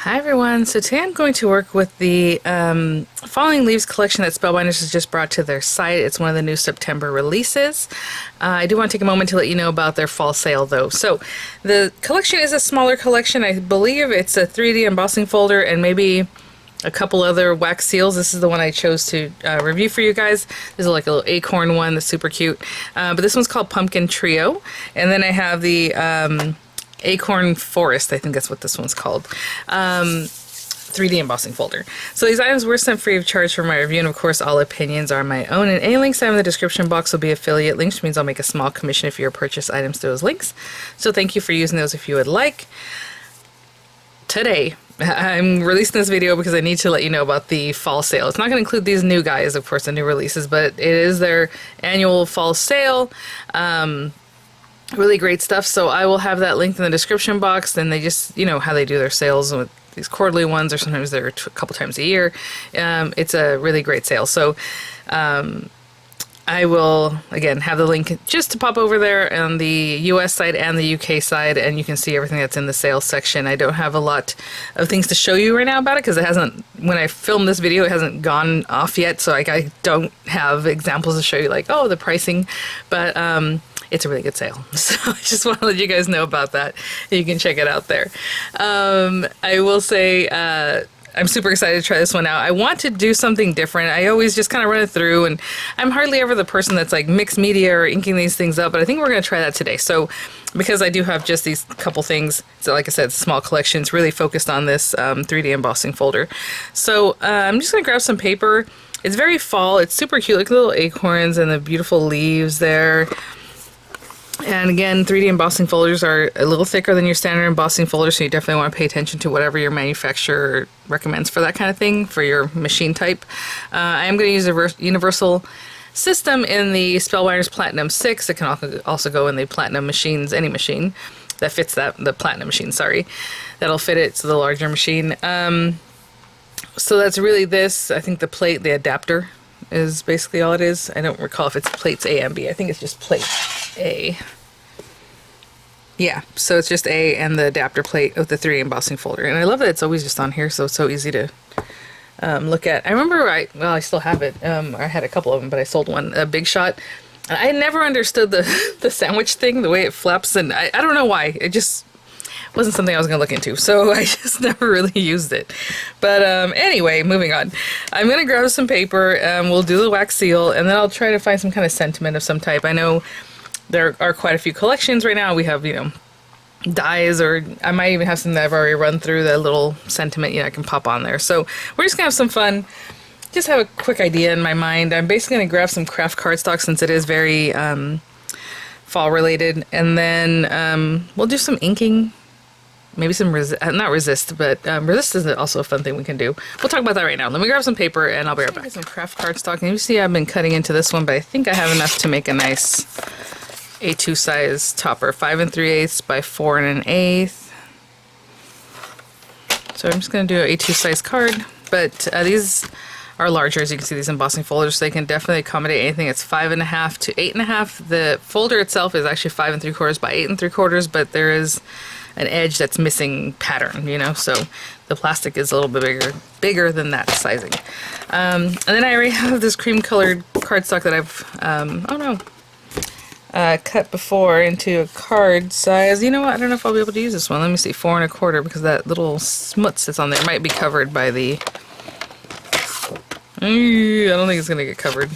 Hi everyone, so today I'm going to work with the Falling Leaves collection that Spellbinders has just brought to their site. It's one of the new September releases. I do want to take a moment to let you know about their fall sale though. So the collection is a smaller collection. I believe it's a 3D embossing folder and maybe a couple other wax seals. This is the one I chose to review for you guys. This is like a little acorn one that's super cute. But this one's called Pumpkin Trio. And then I have the Acorn Forest, I think that's what this one's called. 3D embossing folder. So these items were sent free of charge for my review, and of course all opinions are my own, and any links I have in the description box will be affiliate links, which means I'll make a small commission if you purchase items through those links. So thank you for using those if you would like. Today, I'm releasing this video because I need to let you know about the fall sale. It's not going to include these new guys, of course, the new releases, but it is their annual fall sale. Really great stuff, so I will have that linked in the description box. Then they just, you know how they do their sales with these quarterly ones, or sometimes they're a couple times a year. It's a really great sale, so I will again have the link just to pop over there on the US side and the UK side, and you can see everything that's in the sales section. I don't have a lot of things to show you right now about it because it hasn't, when I filmed this video, it hasn't gone off yet, so like I don't have examples to show you like, oh, the pricing, but it's a really good sale. So I just want to let you guys know about that. You can check it out there. I will say I'm super excited to try this one out. I want to do something different. I always just kind of run it through, and I'm hardly ever the person that's like mixed media or inking these things up, but I think we're going to try that today. So because I do have just these couple things, so like I said, it's a small collection. It's really focused on this 3D embossing folder. So I'm just going to grab some paper. It's very fall. It's super cute. Look at the little acorns and the beautiful leaves there. And again, 3D embossing folders are a little thicker than your standard embossing folder, so you definitely want to pay attention to whatever your manufacturer recommends for that kind of thing, for your machine type. I am going to use a universal system in the Spellbinders Platinum 6. It can also go in the Platinum machines, any machine that fits that, the Platinum machine, sorry. That'll fit it to the larger machine. So that's really this. I think the plate, the adapter, is basically all it is. I don't recall if it's plates A and B. I think it's just plate A. Yeah, so it's just A and the adapter plate of the 3D embossing folder. And I love that it's always just on here, so it's so easy to look at. I remember I still have it. I had a couple of them, but I sold one, a Big Shot. I never understood the sandwich thing, the way it flaps, and I don't know why. It just wasn't something I was going to look into, so I just never really used it. But anyway, moving on. I'm going to grab some paper, we'll do the wax seal, and then I'll try to find some kind of sentiment of some type. I know there are quite a few collections right now. We have, you know, dies, or I might even have some that I've already run through, that little sentiment, you know, I can pop on there. So we're just going to have some fun. Just have a quick idea in my mind. I'm basically going to grab some craft cardstock since it is very fall related, and then we'll do some inking. Maybe some not resist, but resist is also a fun thing we can do. We'll talk about that right now. Let me grab some paper and I'll be right back. Some craft cardstock. And you see I've been cutting into this one, but I think I have enough to make a nice A2 size topper. 5 3/8 by 4 1/8. So I'm just going to do an A2 size card, but these are larger, as you can see, these embossing folders, so they can definitely accommodate anything. It's 5 1/2 to 8 1/2. The folder itself is actually 5 3/4 by 8 3/4, but there is an edge that's missing pattern, you know, so the plastic is a little bit bigger than that sizing. And then I already have this cream colored cardstock that I've cut before into a card size. You know what, I don't know if I'll be able to use this one. Let me see, 4 1/4, because that little smuts that's on there might be covered by the I don't think it's gonna get covered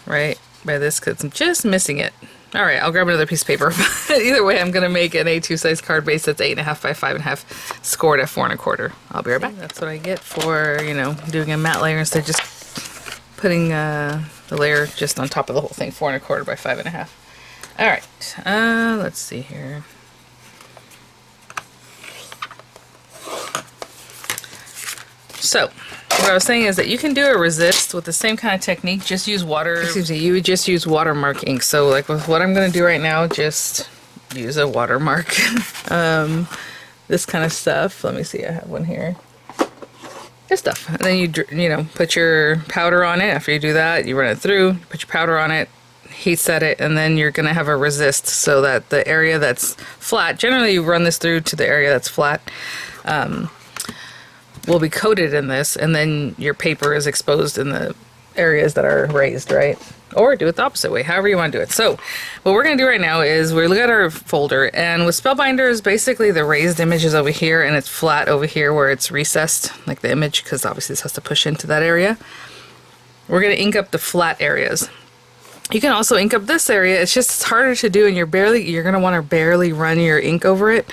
right by this, because I'm just missing it. Alright, I'll grab another piece of paper. Either way, I'm going to make an A2 size card base that's 8 1/2 by 5 1/2, scored at 4 1/4. I'll be right back. That's what I get for, you know, doing a matte layer instead of just putting the layer just on top of the whole thing. 4 1/4 by 5 1/2. Alright, let's see here. So, what I was saying is that you can do a resist with the same kind of technique, just use water. Excuse me, you would just use watermark ink. So like with what I'm going to do right now, just use a watermark. This kind of stuff. Let me see, I have one here. This stuff. And then you know, put your powder on it. After you do that, you run it through, put your powder on it, heat set it, and then you're going to have a resist so that the area that's flat, generally you run this through to the area that's flat, will be coated in this, and then your paper is exposed in the areas that are raised, right? Or do it the opposite way, however you want to do it. So what we're going to do right now is we're looking at our folder, and with Spellbinders, basically the raised image is over here and it's flat over here where it's recessed, like the image, because obviously this has to push into that area. We're going to ink up the flat areas. You can also ink up this area. It's just harder to do, and you're going to want to barely run your ink over it.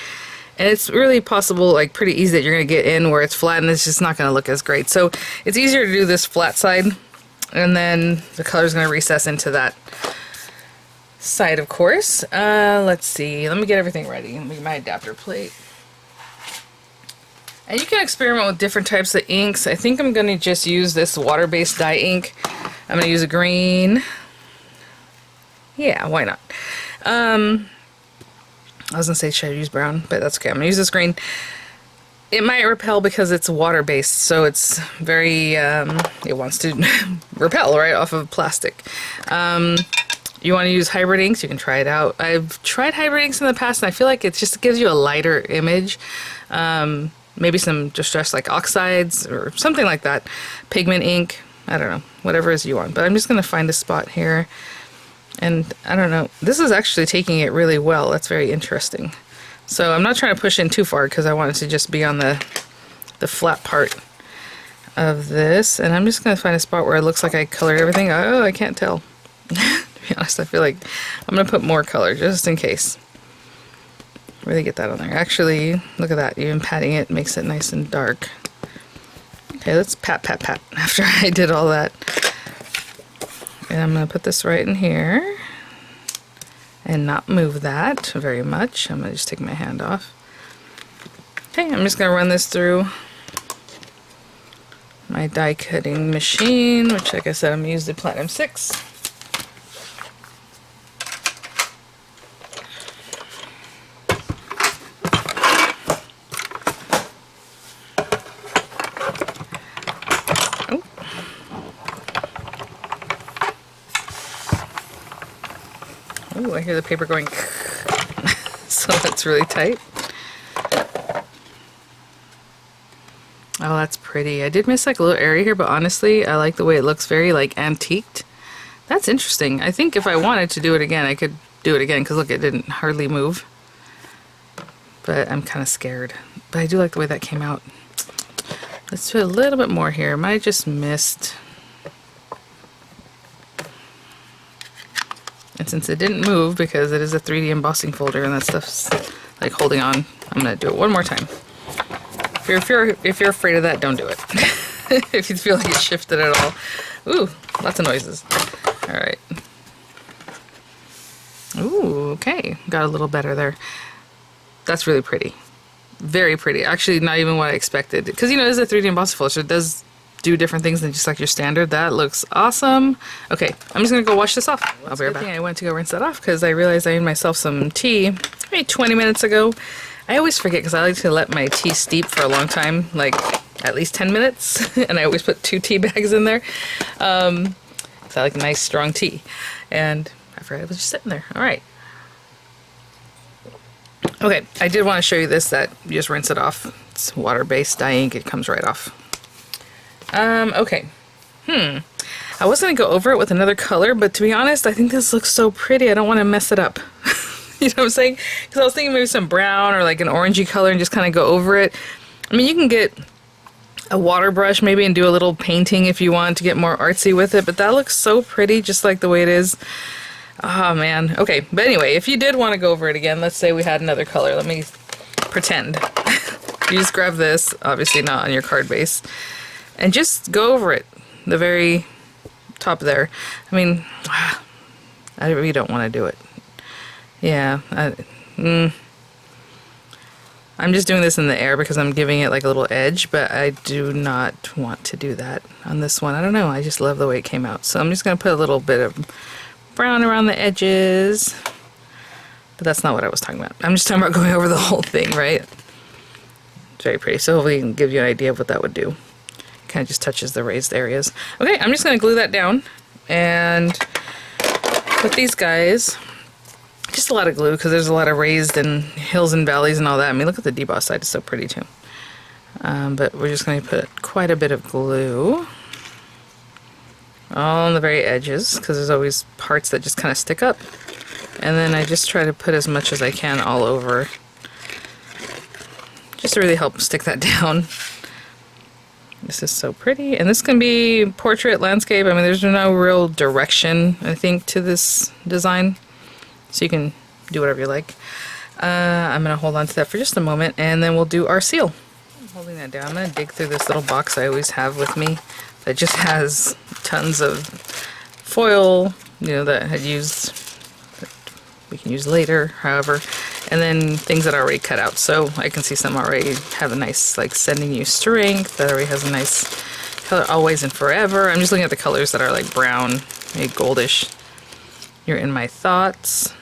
And it's really possible, like pretty easy, that you're going to get in where it's flat and it's just not going to look as great. So it's easier to do this flat side, and then the color's going to recess into that side, of course. Let's see. Let me get everything ready. Let me get my adapter plate. And you can experiment with different types of inks. I think I'm going to just use this water-based dye ink. I'm going to use a green. Yeah, why not? I was going to say should I use brown, but that's okay. I'm going to use this green. It might repel because it's water-based, so it's very, it wants to repel right off of plastic. You want to use hybrid inks, you can try it out. I've tried hybrid inks in the past, and I feel like it just gives you a lighter image. Maybe some distressed like oxides or something like that. Pigment ink, I don't know, whatever is you want. But I'm just going to find a spot here. And I don't know, this is actually taking it really well. That's very interesting. So I'm not trying to push in too far because I want it to just be on the flat part of this. And I'm just going to find a spot where it looks like I colored everything. Oh, I can't tell. To be honest, I feel like I'm going to put more color just in case. Really get that on there. Actually, look at that. Even patting it makes it nice and dark. Okay, let's pat, pat, pat after I did all that. And I'm going to put this right in here and not move that very much. I'm going to just take my hand off. Okay, I'm just going to run this through my die cutting machine, which, like I said, I'm using the Platinum 6. Oh, I hear the paper going so that's really tight. Oh, that's pretty. I did miss like a little area here, but honestly, I like the way it looks, very like antiqued. That's interesting. I think if I wanted to do it again, I could do it again, because look, it didn't hardly move. But I'm kind of scared. But I do like the way that came out. Let's do a little bit more here. Might have just missed. And since it didn't move, because it is a 3D embossing folder and that stuff's like holding on, I'm going to do it one more time. If you're afraid of that, don't do it. If you feel like it shifted at all. Ooh, lots of noises. Alright. Ooh, okay. Got a little better there. That's really pretty. Very pretty. Actually, not even what I expected. Because, you know, this is a 3D embossing folder, so it does do different things than just like your standard. That looks awesome. Okay, I'm just gonna go wash this off. I'll be right back. I went to go rinse that off because I realized I made myself some tea maybe 20 minutes ago. I always forget because I like to let my tea steep for a long time, like at least 10 minutes. And I always put 2 tea bags in there. So I like a nice strong tea. And I forgot it was just sitting there. All right. Okay, I did want to show you this, that you just rinse it off. It's water-based dye ink. It comes right off. Okay. I was going to go over it with another color, but to be honest, I think this looks so pretty. I don't want to mess it up. You know what I'm saying? Because I was thinking maybe some brown or like an orangey color and just kind of go over it. I mean, you can get a water brush maybe and do a little painting if you want to get more artsy with it, but that looks so pretty just like the way it is. Oh, man. Okay, but anyway, if you did want to go over it again, let's say we had another color. Let me pretend. You just grab this, obviously not on your card base, and just go over it, the very top there. I mean, I really don't want to do it. Yeah, I'm just doing this in the air because I'm giving it like a little edge, but I do not want to do that on this one. I don't know, I just love the way it came out. So I'm just going to put a little bit of brown around the edges, but that's not what I was talking about. I'm just talking about going over the whole thing, right? It's very pretty, so hopefully you can give you an idea of what that would do. Kind of just touches the raised areas. Okay, I'm just going to glue that down, and With these guys, just a lot of glue because there's a lot of raised and hills and valleys and all that. I mean, look at the deboss side, it's so pretty too. But we're just going to put quite a bit of glue all on the very edges because there's always parts that just kind of stick up. And then I just try to put as much as I can all over just to really help stick that down. This is so pretty. And this can be portrait, landscape. I mean, there's no real direction, I think, to this design. So you can do whatever you like. I'm going to hold on to that for just a moment and then we'll do our seal. I'm holding that down. I'm going to dig through this little box I always have with me that just has tons of foil, you know, that I had used, that we can use later, however, and then things that are already cut out. So I can see some already have a nice, like, sending you strength, that already has a nice color, always and forever. I'm just looking at the colors that are like brown, maybe goldish. You're in my thoughts.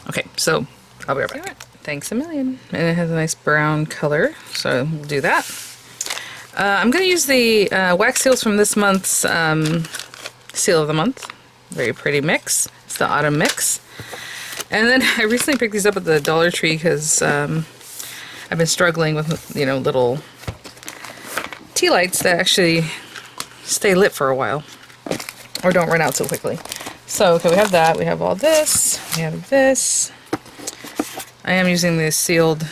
Okay, so I'll be right back. Thanks a million. And it has a nice brown color, so we'll do that. I'm going to use the wax seals from this month's Seal of the Month. Very pretty mix. It's the Autumn Mix. And then I recently picked these up at the Dollar Tree because I've been struggling with, you know, little tea lights that actually stay lit for a while or don't run out so quickly. So, okay, we have that. We have all this. We have this. I am using the sealed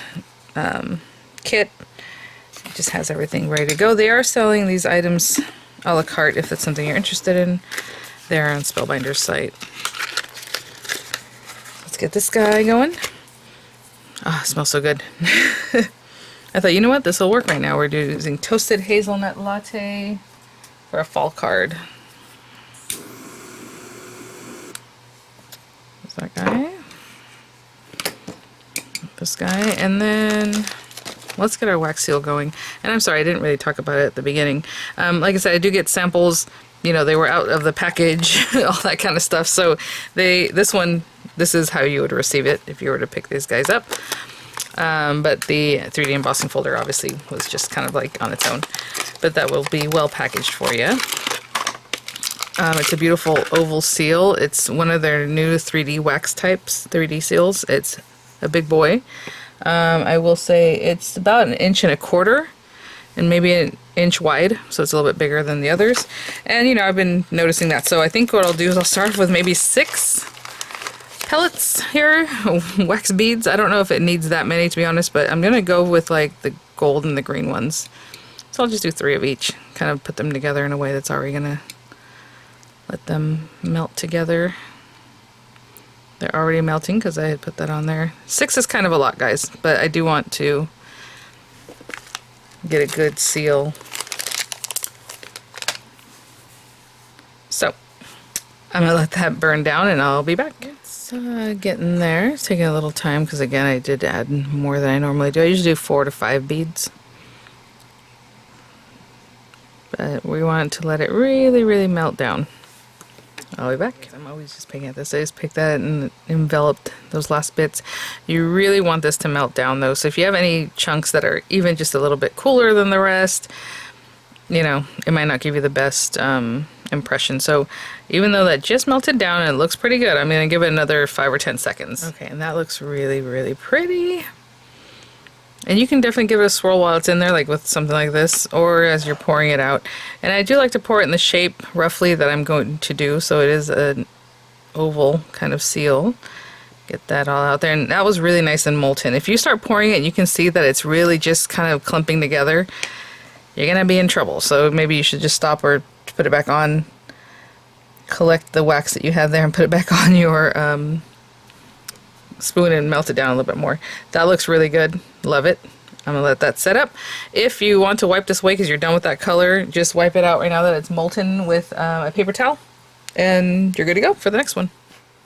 kit. It just has everything ready to go. They are selling these items a la carte if that's something you're interested in. They're on Spellbinders site. Let's get this guy going. Ah, it smells so good. I thought, you know what? This will work right now. We're using Toasted Hazelnut Latte for a fall card. There's that guy. This guy. And then let's get our wax seal going. And I'm sorry, I didn't really talk about it at the beginning. Like I said, I do get samples. You know, they were out of the package, all that kind of stuff. So this is how you would receive it if you were to pick these guys up. But the 3D embossing folder obviously was just kind of like on its own. But that will be well packaged for you. It's a beautiful oval seal. It's one of their new 3D wax types, 3D seals. It's a big boy. I will say it's about 1.25 inches and maybe 1 inch wide, so it's a little bit bigger than the others. And you know, I've been noticing that. So I think what I'll do is I'll start with maybe 6 pellets here, wax beads. I don't know if it needs that many, to be honest, but I'm gonna go with like the gold and the green ones. So I'll just do 3 of each, kind of put them together in a way that's already gonna let them melt together. They're already melting because I had put that on there. 6 is kind of a lot, guys, but I do want to get a good seal. So I'm gonna let that burn down and I'll be back. It's getting there. It's taking a little time because again I did add more than I normally do. I usually do 4 to 5 beads. But we want to let it really, really melt down. I'll be back. I'm always just picking at this. I just picked that and enveloped those last bits. You really want this to melt down though. So if you have any chunks that are even just a little bit cooler than the rest, you know, it might not give you the best impression. So even though that just melted down and it looks pretty good, I'm going to give it another 5 or 10 seconds. Okay, and that looks really, really pretty. And you can definitely give it a swirl while it's in there, like with something like this, or as you're pouring it out. And I do like to pour it in the shape, roughly, that I'm going to do. So it is an oval kind of seal. Get that all out there. And that was really nice and molten. If you start pouring it, you can see that it's really just kind of clumping together. You're going to be in trouble. So maybe you should just stop or put it back on. Collect the wax that you have there and put it back on your spoon and melt it down a little bit more. That looks really good. Love it. I'm gonna let that set up. If you want to wipe this away because you're done with that color, just wipe it out right now that it's molten with a paper towel and you're good to go for the next one.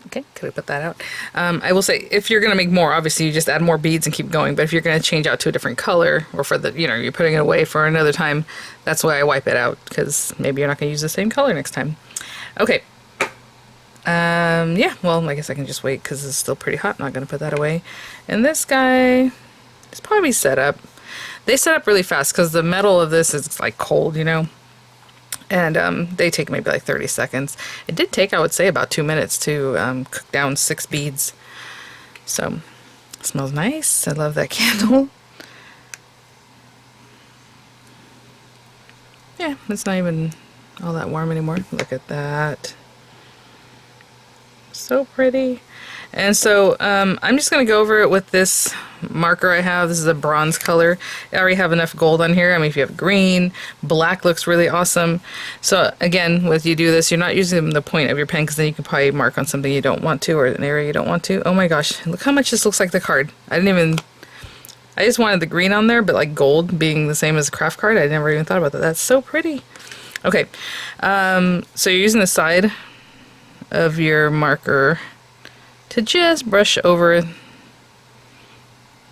Okay, could I put that out? I will say, if you're gonna make more, obviously you just add more beads and keep going, but if you're gonna change out to a different color, or for the, you know, you're putting it away for another time, that's why I wipe it out, because maybe you're not gonna use the same color next time. Okay. Yeah, well, I guess I can just wait because it's still pretty hot. I'm not going to put that away. And this guy is probably set up. They set up really fast because the metal of this is like cold, you know. And they take maybe like 30 seconds. It did take, I would say, about 2 minutes to cook down 6 beads. So, it smells nice. I love that candle. Yeah, it's not even all that warm anymore. Look at that. So pretty. And so I'm just going to go over it with this marker I have. This is a bronze color. I already have enough gold on here. I mean, if you have green, black looks really awesome. So again, when you do this, you're not using the point of your pen, because then you can probably mark on something you don't want to, or an area you don't want to. Oh my gosh, look how much this looks like the card. I just wanted the green on there, but like gold being the same as a craft card, I never even thought about that. That's so pretty. Okay, so you're using the side of your marker to just brush over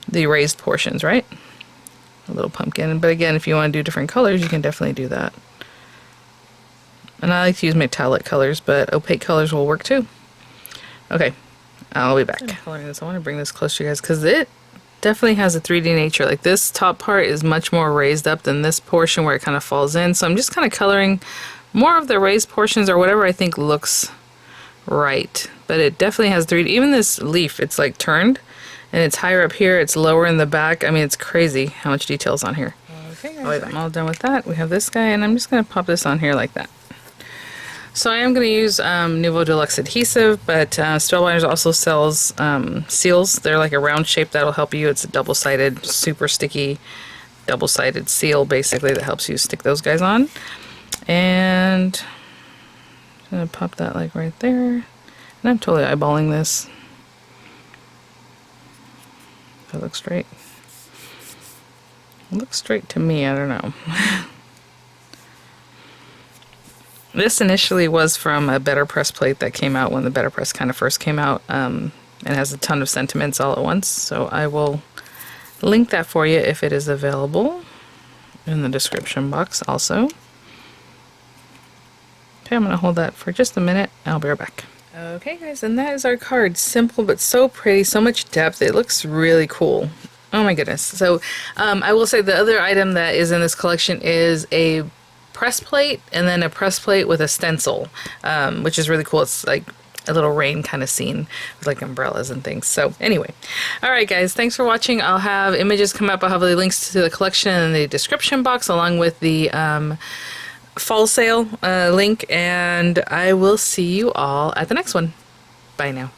the raised portions, right? A little pumpkin. But again, if you want to do different colors, you can definitely do that. And I like to use metallic colors, but opaque colors will work too. Okay, I'll be back. I'm coloring this. I want to bring this closer to you guys, because it definitely has a 3D nature. Like, this top part is much more raised up than this portion where it kind of falls in. So I'm just kind of coloring more of the raised portions, or whatever I think looks right. But it definitely has 3D. Even this leaf, it's like turned, and it's higher up here, it's lower in the back. I mean, it's crazy how much detail's on here. Okay, guys, I'm all done with that. We have this guy, and I'm just going to pop this on here like that. So I am going to use Nouveau Deluxe adhesive, but Spellbinders also sells seals. They're like a round shape that'll help you. It's a double-sided, super sticky, double-sided seal, basically, that helps you stick those guys on. And I'm going to pop that like right there. And I'm totally eyeballing this. That looks straight. It looks straight to me, I don't know. This initially was from a Better Press plate that came out when the Better Press kind of first came out, and has a ton of sentiments all at once. So I will link that for you if it is available in the description box also. Okay, I'm going to hold that for just a minute. I'll be right back. Okay guys, and that is our card. Simple but so pretty, so much depth. It looks really cool. Oh my goodness. So I will say the other item that is in this collection is a press plate, and then a press plate with a stencil, which is really cool. It's like a little rain kind of scene with like umbrellas and things. So anyway, all right guys, thanks for watching. I'll have images come up. I'll have the links to the collection in the description box, along with the fall sale link, and I will see you all at the next one. Bye now.